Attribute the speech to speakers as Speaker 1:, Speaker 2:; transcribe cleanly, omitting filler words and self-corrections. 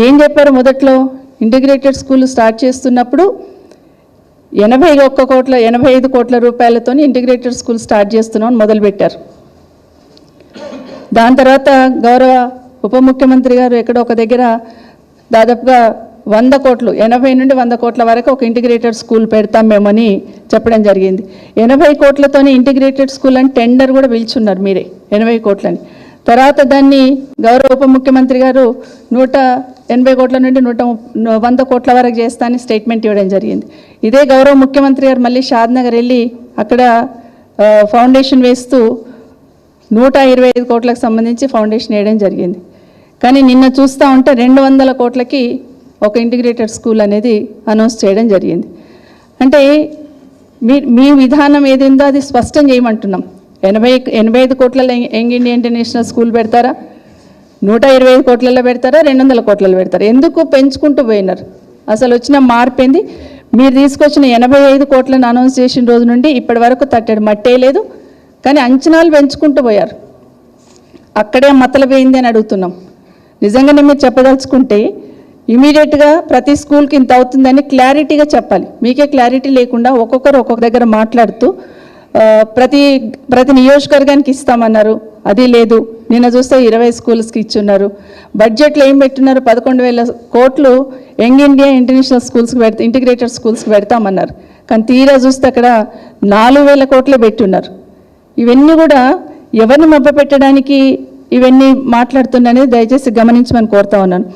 Speaker 1: ఏం చెప్పారు మొదట్లో? ఇంటిగ్రేటెడ్ స్కూల్ స్టార్ట్ చేస్తున్నప్పుడు 85 కోట్ల రూపాయలతో ఇంటిగ్రేటెడ్ స్కూల్ స్టార్ట్ చేస్తున్నాం అని మొదలుపెట్టారు. దాని తర్వాత గౌరవ ఉప ముఖ్యమంత్రి గారు ఎక్కడో ఒక దగ్గర దాదాపుగా 100 కోట్లు 80 నుండి 100 కోట్ల వరకు ఒక ఇంటిగ్రేటెడ్ స్కూల్ పెడతాం మేమని చెప్పడం జరిగింది. 80 కోట్లతోని ఇంటిగ్రేటెడ్ స్కూల్ అని టెండర్ కూడా పిలుచున్నారు మీరే, 80 కోట్లని. తర్వాత దాన్ని గౌరవ ఉప ముఖ్యమంత్రి గారు 180 కోట్ల నుండి 100 కోట్ల వరకు చేస్తానని స్టేట్మెంట్ ఇవ్వడం జరిగింది. ఇదే గౌరవ ముఖ్యమంత్రి గారు మళ్ళీ షాద్నగర్ వెళ్ళి అక్కడ ఫౌండేషన్ వేస్తూ 125 కోట్లకు సంబంధించి ఫౌండేషన్ వేయడం జరిగింది. కానీ నిన్న చూస్తూ ఉంటే 200 కోట్లకి ఒక ఇంటిగ్రేటెడ్ స్కూల్ అనేది అనౌన్స్ చేయడం జరిగింది. అంటే మీ విధానం ఏదిందో అది స్పష్టం చేయమంటున్నాం. 85 కోట్లలో యంగ్ ఇండియా ఇంటర్నేషనల్ స్కూల్ పెడతారా, 125 కోట్లలో పెడతారా, 200 కోట్లలో పెడతారా? ఎందుకు పెంచుకుంటూ పోయినారు? అసలు వచ్చిన మార్పు ఏంది? మీరు తీసుకొచ్చిన 85 కోట్లను అనౌన్స్ చేసిన రోజు నుండి ఇప్పటి వరకు తట్టడు మట్టే లేదు. కానీ అంచనాలు పెంచుకుంటూ పోయారు. అక్కడే మతలపోయింది అని అడుగుతున్నాం. నిజంగానే మీరు చెప్పదలుచుకుంటే ఇమీడియట్గా ప్రతి స్కూల్కి ఇంత అవుతుందని క్లారిటీగా చెప్పాలి. మీకే క్లారిటీ లేకుండా ఒక్కొక్కరు ఒక్కొక్క దగ్గర మాట్లాడుతూ ప్రతి నియోజకవర్గానికి ఇస్తామన్నారు, అది లేదు. నిన్న చూస్తే 20 స్కూల్స్కి ఇచ్చున్నారు. బడ్జెట్లో ఏం పెట్టున్నారు? 11,000 కోట్లు యంగ్ ఇండియా ఇంటర్నేషనల్ స్కూల్స్కి ఇంటిగ్రేటెడ్ స్కూల్స్కి పెడతామన్నారు. కానీ తీరా చూస్తే అక్కడ 4,000 కోట్లే పెట్టున్నారు. ఇవన్నీ కూడా ఎవరిని మభ్య పెట్టడానికి ఇవన్నీ మాట్లాడుతున్నాఅనేది దయచేసి గమనించమని కోరుతా ఉన్నాను.